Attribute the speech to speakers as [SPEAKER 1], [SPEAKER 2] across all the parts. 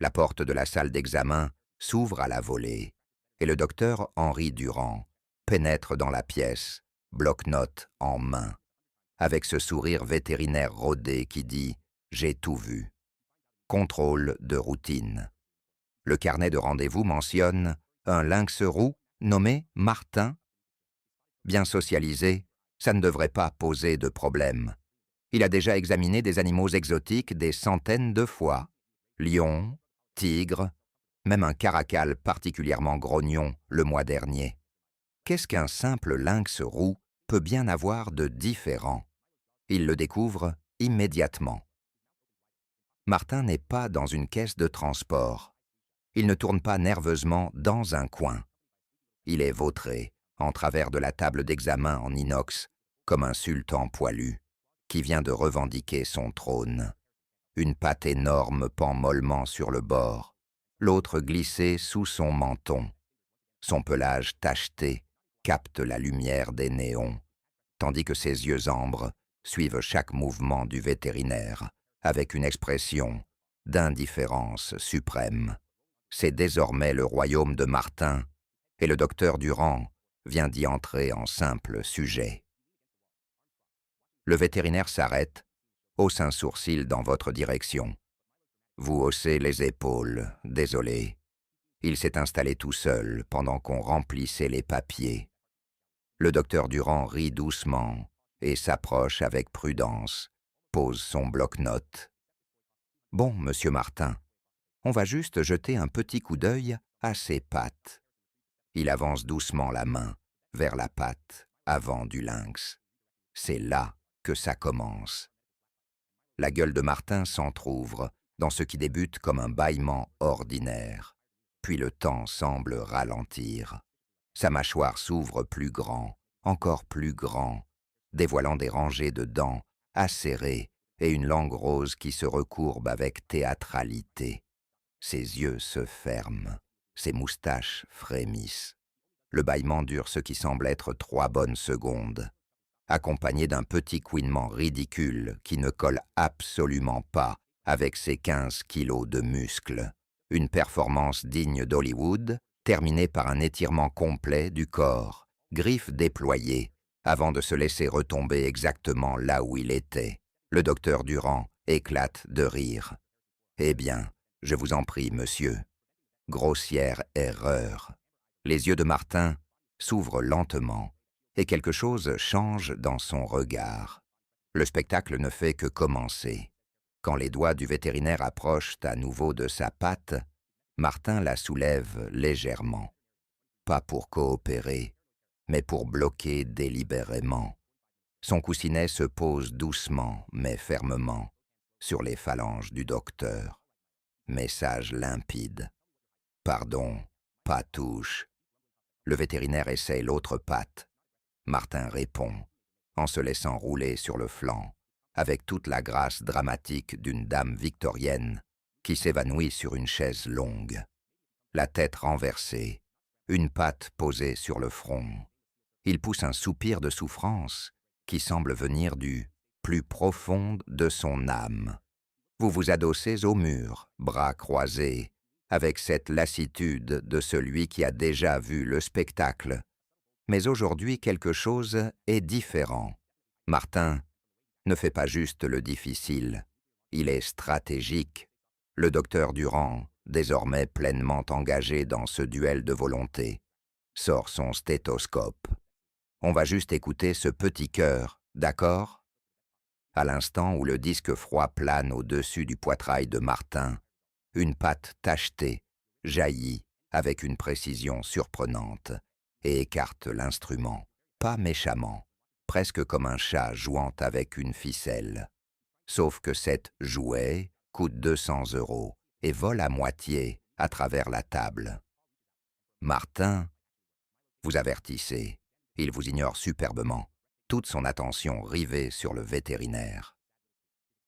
[SPEAKER 1] La porte de la salle d'examen s'ouvre à la volée, et le docteur Henri Durand pénètre dans la pièce, bloc-notes en main, avec ce sourire vétérinaire rodé qui dit « J'ai tout vu ». Contrôle de routine. Le carnet de rendez-vous mentionne un lynx roux nommé Martin. Bien socialisé, ça ne devrait pas poser de problème. Il a déjà examiné des animaux exotiques des centaines de fois. Lions, tigres, même un caracal particulièrement grognon le mois dernier. Qu'est-ce qu'un simple lynx roux peut bien avoir de différent? Il le découvre immédiatement. Martin n'est pas dans une caisse de transport. Il ne tourne pas nerveusement dans un coin. Il est vautré, en travers de la table d'examen en inox, comme un sultan poilu, qui vient de revendiquer son trône. Une patte énorme pend mollement sur le bord, l'autre glissée sous son menton. Son pelage tacheté capte la lumière des néons, tandis que ses yeux ambres suivent chaque mouvement du vétérinaire, avec une expression d'indifférence suprême. C'est désormais le royaume de Martin, et le docteur Durand vient d'y entrer en simple sujet. Le vétérinaire s'arrête, hausse un sourcil dans votre direction. Vous haussez les épaules, désolé. Il s'est installé tout seul pendant qu'on remplissait les papiers. Le docteur Durand rit doucement et s'approche avec prudence, pose son bloc-notes. « Bon, monsieur Martin, on va juste jeter un petit coup d'œil à ses pattes. » Il avance doucement la main vers la patte avant du lynx. C'est là que ça commence. La gueule de Martin s'entr'ouvre dans ce qui débute comme un bâillement ordinaire. Puis le temps semble ralentir. Sa mâchoire s'ouvre plus grand, encore plus grand, dévoilant des rangées de dents acérées et une langue rose qui se recourbe avec théâtralité. Ses yeux se ferment, ses moustaches frémissent. Le bâillement dure ce qui semble être 3 bonnes secondes, accompagné d'un petit couinement ridicule qui ne colle absolument pas avec ses 15 kilos de muscles. Une performance digne d'Hollywood, terminée par un étirement complet du corps, griffes déployées, avant de se laisser retomber exactement là où il était. Le docteur Durand éclate de rire. « Eh bien, je vous en prie, monsieur. » Grossière erreur. Les yeux de Martin s'ouvrent lentement, et quelque chose change dans son regard. Le spectacle ne fait que commencer. Quand les doigts du vétérinaire approchent à nouveau de sa patte, Martin la soulève légèrement. Pas pour coopérer, mais pour bloquer délibérément. Son coussinet se pose doucement mais fermement sur les phalanges du docteur. Message limpide. Pardon, pas touche. Le vétérinaire essaie l'autre patte. Martin répond, en se laissant rouler sur le flanc, avec toute la grâce dramatique d'une dame victorienne qui s'évanouit sur une chaise longue. La tête renversée, une patte posée sur le front. Il pousse un soupir de souffrance qui semble venir du plus profond de son âme. Vous vous adossez au mur, bras croisés, avec cette lassitude de celui qui a déjà vu le spectacle. Mais aujourd'hui, quelque chose est différent. Martin ne fait pas juste le difficile, il est stratégique. Le docteur Durand, désormais pleinement engagé dans ce duel de volonté, sort son stéthoscope. On va juste écouter ce petit cœur, d'accord? À l'instant où le disque froid plane au-dessus du poitrail de Martin, une patte tachetée jaillit avec une précision surprenante et écarte l'instrument, pas méchamment, presque comme un chat jouant avec une ficelle. Sauf que cet jouet coûte 200 € et vole à moitié à travers la table. Martin, vous avertissez, il vous ignore superbement, toute son attention rivée sur le vétérinaire.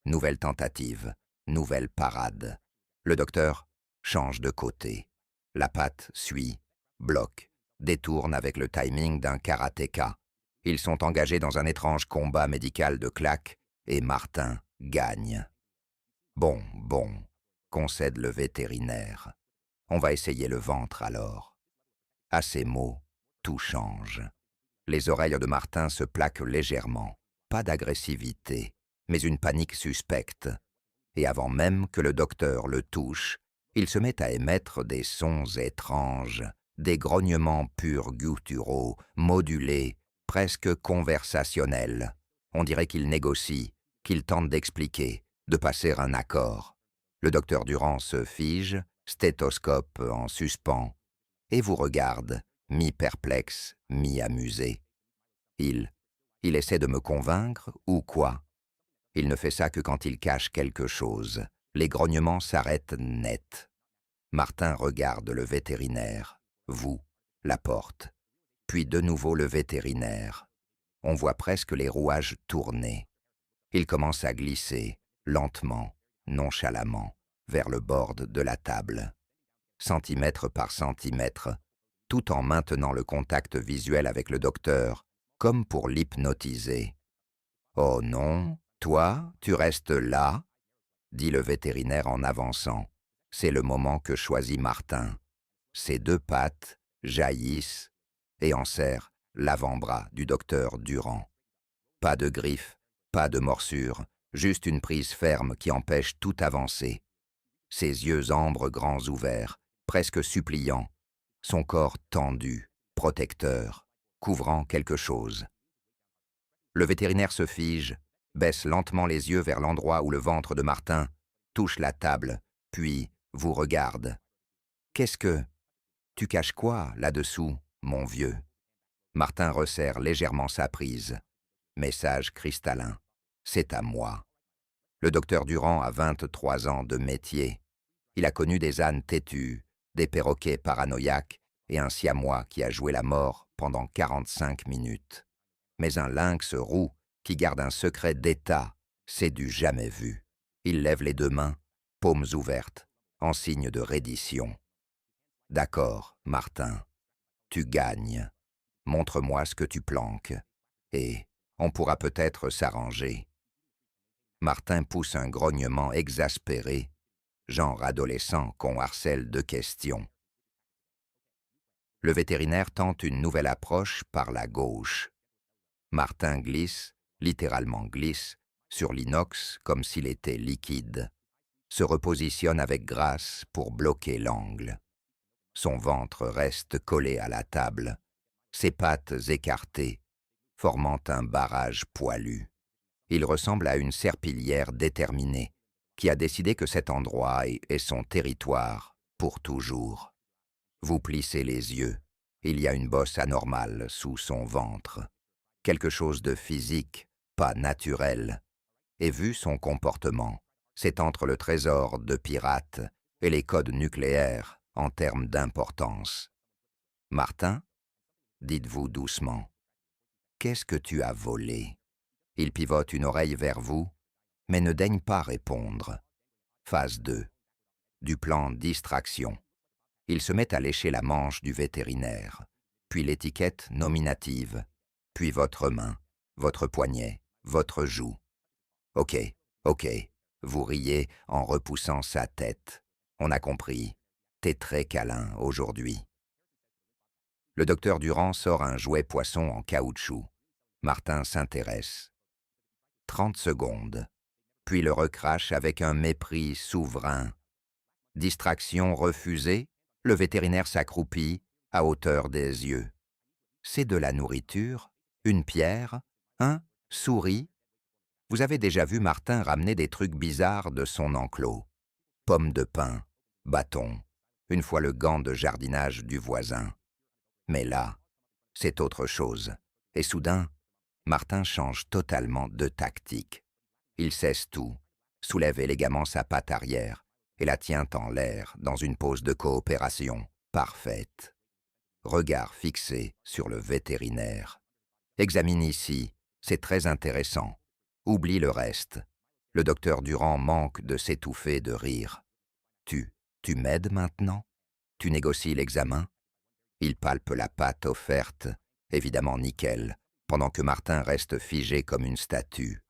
[SPEAKER 1] Nouvelle tentative, nouvelle parade. Le docteur change de côté. La patte suit, bloque, détourne avec le timing d'un karatéka. Ils sont engagés dans un étrange combat médical de claques et Martin gagne. Bon, concède le vétérinaire. On va essayer le ventre alors. À ces mots, tout change. Les oreilles de Martin se plaquent légèrement. Pas d'agressivité, mais une panique suspecte. Et avant même que le docteur le touche, il se met à émettre des sons étranges, des grognements purs gutturaux, modulés, presque conversationnels. On dirait qu'il négocie, qu'il tente d'expliquer, de passer un accord. Le docteur Durand se fige, stéthoscope en suspens, et vous regarde, mi-perplexe, mi-amusé. Il essaie de me convaincre ou quoi? Il ne fait ça que quand il cache quelque chose. Les grognements s'arrêtent net. Martin regarde le vétérinaire, vous, la porte, puis de nouveau le vétérinaire. On voit presque les rouages tourner. Il commence à glisser, lentement, nonchalamment, vers le bord de la table. Centimètre par centimètre, tout en maintenant le contact visuel avec le docteur, comme pour l'hypnotiser. « Oh non, toi, tu restes là ?» dit le vétérinaire en avançant. C'est le moment que choisit Martin. Ses deux pattes jaillissent et enserrent l'avant-bras du docteur Durand. Pas de griffes, pas de morsure, juste une prise ferme qui empêche toute avancée. Ses yeux ambres grands ouverts, presque suppliants, son corps tendu, protecteur, couvrant quelque chose. Le vétérinaire se fige, baisse lentement les yeux vers l'endroit où le ventre de Martin touche la table, puis vous regarde. « Qu'est-ce que... Tu caches quoi là-dessous, mon vieux ?» Martin resserre légèrement sa prise. Message cristallin. C'est à moi. Le docteur Durand a 23 ans de métier. Il a connu des ânes têtus, des perroquets paranoïaques et un siamois qui a joué la mort pendant 45 minutes. Mais un lynx roux qui garde un secret d'État, c'est du jamais vu. Il lève les deux mains, paumes ouvertes, en signe de reddition. « D'accord, Martin, tu gagnes. Montre-moi ce que tu planques, et on pourra peut-être s'arranger. » Martin pousse un grognement exaspéré, genre adolescent qu'on harcèle de questions. Le vétérinaire tente une nouvelle approche par la gauche. Martin glisse, littéralement glisse, sur l'inox comme s'il était liquide, se repositionne avec grâce pour bloquer l'angle. Son ventre reste collé à la table, ses pattes écartées, formant un barrage poilu. Il ressemble à une serpillière déterminée, qui a décidé que cet endroit est son territoire pour toujours. Vous plissez les yeux, il y a une bosse anormale sous son ventre. Quelque chose de physique, pas naturel. Et vu son comportement, c'est entre le trésor de pirates et les codes nucléaires en termes d'importance. « Martin, dites-vous doucement, qu'est-ce que tu as volé ?» Il pivote une oreille vers vous, mais ne daigne pas répondre. Phase 2. Du plan distraction. Il se met à lécher la manche du vétérinaire, puis l'étiquette nominative, puis votre main, votre poignet, votre joue. « Ok, ok », vous riez en repoussant sa tête. On a compris, t'es très câlin aujourd'hui. Le docteur Durand sort un jouet poisson en caoutchouc. Martin s'intéresse. 30 secondes, puis le recrache avec un mépris souverain. Distraction refusée, le vétérinaire s'accroupit à hauteur des yeux. C'est de la nourriture, une pierre, un souris. Vous avez déjà vu Martin ramener des trucs bizarres de son enclos. Pommes de pin, bâton, une fois le gant de jardinage du voisin. Mais là, c'est autre chose. Et soudain, Martin change totalement de tactique. Il cesse tout, soulève élégamment sa patte arrière et la tient en l'air dans une pose de coopération parfaite. Regard fixé sur le vétérinaire. Examine ici, c'est très intéressant. Oublie le reste. Le docteur Durand manque de s'étouffer de rire. Tu m'aides maintenant? Tu négocies l'examen? Il palpe la patte offerte, évidemment nickel, pendant que Martin reste figé comme une statue.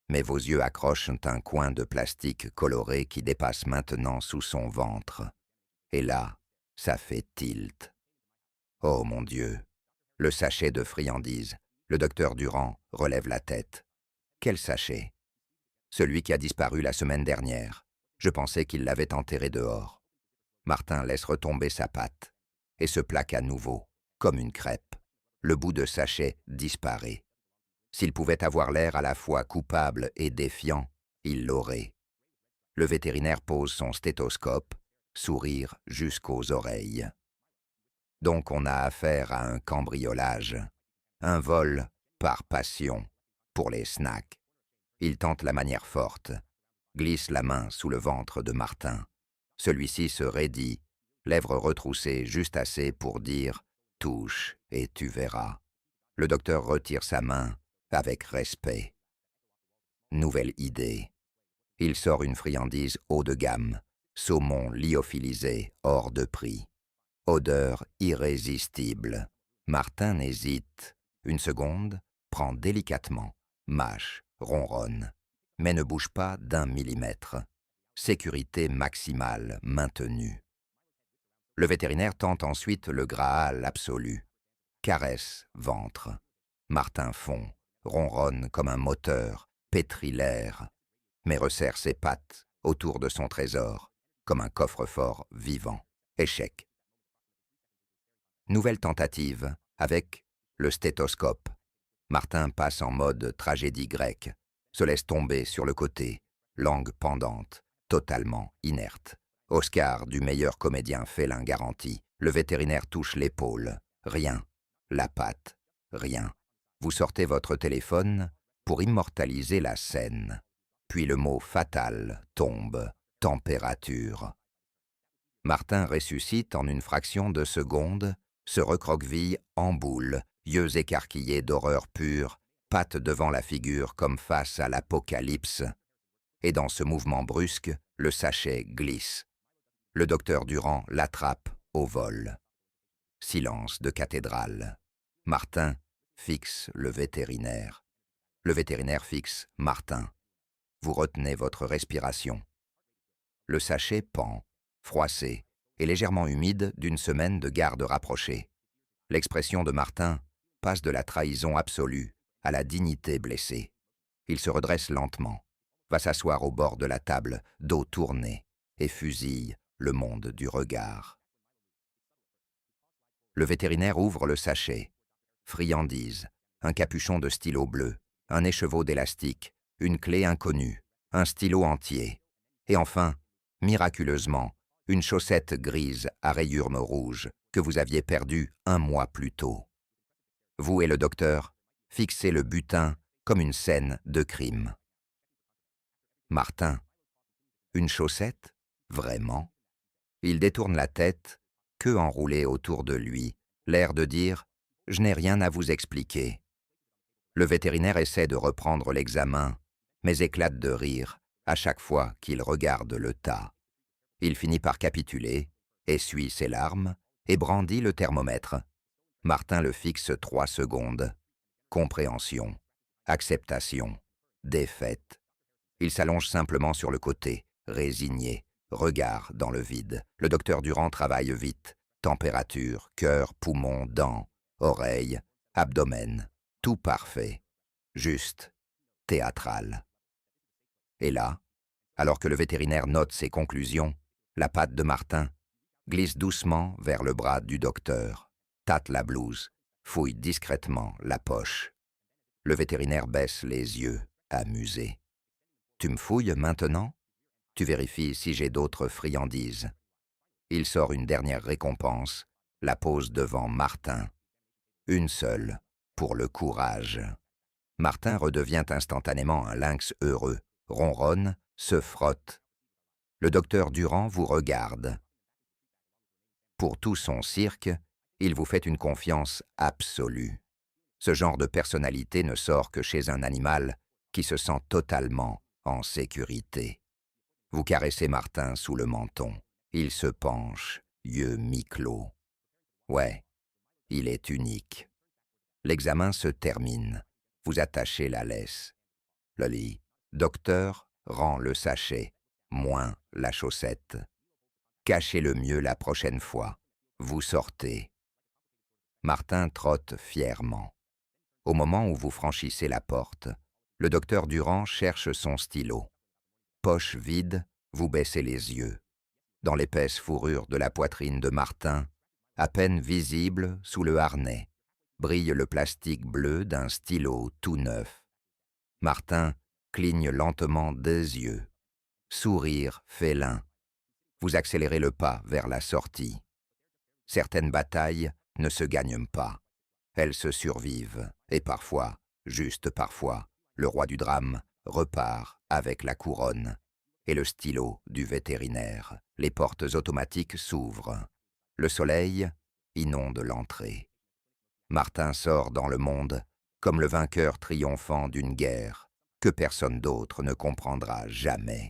[SPEAKER 1] mais vos yeux accrochent un coin de plastique coloré qui dépasse maintenant sous son ventre. Et là, ça fait tilt. Oh mon Dieu! Le sachet de friandises. Le docteur Durand relève la tête. Quel sachet? Celui qui a disparu la semaine dernière. Je pensais qu'il l'avait enterré dehors. Martin laisse retomber sa patte et se plaque à nouveau, comme une crêpe. Le bout de sachet disparaît. S'il pouvait avoir l'air à la fois coupable et défiant, il l'aurait. Le vétérinaire pose son stéthoscope, sourire jusqu'aux oreilles. Donc on a affaire à un cambriolage, un vol par passion, pour les snacks. Il tente la manière forte, glisse la main sous le ventre de Martin. Celui-ci se raidit, lèvres retroussées juste assez pour dire « touche et tu verras ». Le docteur retire sa main avec respect. Nouvelle idée. Il sort une friandise haut de gamme, saumon lyophilisé hors de prix. Odeur irrésistible. Martin hésite. Une seconde, prend délicatement, mâche, ronronne, mais ne bouge pas d'1 millimètre. Sécurité maximale maintenue. Le vétérinaire tente ensuite le Graal absolu. Caresse, ventre. Martin fond, ronronne comme un moteur, pétrit l'air, mais resserre ses pattes autour de son trésor, comme un coffre-fort vivant. Échec. Nouvelle tentative, avec le stéthoscope. Martin passe en mode tragédie grecque, se laisse tomber sur le côté, langue pendante, totalement inerte. Oscar du meilleur comédien félin garanti. Le vétérinaire touche l'épaule. Rien. La patte. Rien. Vous sortez votre téléphone pour immortaliser la scène. Puis le mot fatal tombe. Température. Martin ressuscite en une fraction de seconde, se recroqueville en boule, yeux écarquillés d'horreur pure, pattes devant la figure comme face à l'apocalypse. Et dans ce mouvement brusque, le sachet glisse. Le docteur Durand l'attrape au vol. Silence de cathédrale. Martin fixe le vétérinaire. Le vétérinaire fixe Martin. Vous retenez votre respiration. Le sachet pend, froissé et légèrement humide d'une semaine de garde rapprochée. L'expression de Martin passe de la trahison absolue à la dignité blessée. Il se redresse lentement, va s'asseoir au bord de la table, dos tourné, et fusille le monde du regard. Le vétérinaire ouvre le sachet. Friandise, un capuchon de stylo bleu, un écheveau d'élastique, une clé inconnue, un stylo entier, et enfin, miraculeusement, une chaussette grise à rayures rouges que vous aviez perdue 1 mois plus tôt. Vous et le docteur fixez le butin comme une scène de crime. Martin, une chaussette? Vraiment? Il détourne la tête, queue enroulée autour de lui, l'air de dire « Je n'ai rien à vous expliquer ». Le vétérinaire essaie de reprendre l'examen, mais éclate de rire à chaque fois qu'il regarde le tas. Il finit par capituler, essuie ses larmes et brandit le thermomètre. Martin le fixe 3 secondes. Compréhension, acceptation, défaite. Il s'allonge simplement sur le côté, résigné, regard dans le vide. Le docteur Durand travaille vite. Température, cœur, poumons, dents, oreilles, abdomen, tout parfait, juste, théâtral. Et là, alors que le vétérinaire note ses conclusions, la patte de Martin glisse doucement vers le bras du docteur, tâte la blouse, fouille discrètement la poche. Le vétérinaire baisse les yeux, amusé. « Tu me fouilles maintenant? Tu vérifies si j'ai d'autres friandises. » Il sort une dernière récompense, la pose devant Martin. Une seule, pour le courage. Martin redevient instantanément un lynx heureux, ronronne, se frotte. Le docteur Durand vous regarde. Pour tout son cirque, il vous fait une confiance absolue. Ce genre de personnalité ne sort que chez un animal qui se sent totalement en sécurité. Vous caressez Martin sous le menton. Il se penche, yeux mi-clos. Ouais, il est unique. L'examen se termine. Vous attachez la laisse. Loli, Docteur rend le sachet, moins la chaussette. Cachez-le mieux la prochaine fois. Vous sortez. Martin trotte fièrement. Au moment où vous franchissez la porte, le docteur Durand cherche son stylo. Poche vide, vous baissez les yeux. Dans l'épaisse fourrure de la poitrine de Martin, à peine visible sous le harnais, brille le plastique bleu d'un stylo tout neuf. Martin cligne lentement des yeux. Sourire félin. Vous accélérez le pas vers la sortie. Certaines batailles ne se gagnent pas. Elles se survivent, et parfois, juste parfois, le roi du drame repart avec la couronne et le stylo du vétérinaire. Les portes automatiques s'ouvrent. Le soleil inonde l'entrée. Martin sort dans le monde comme le vainqueur triomphant d'une guerre que personne d'autre ne comprendra jamais.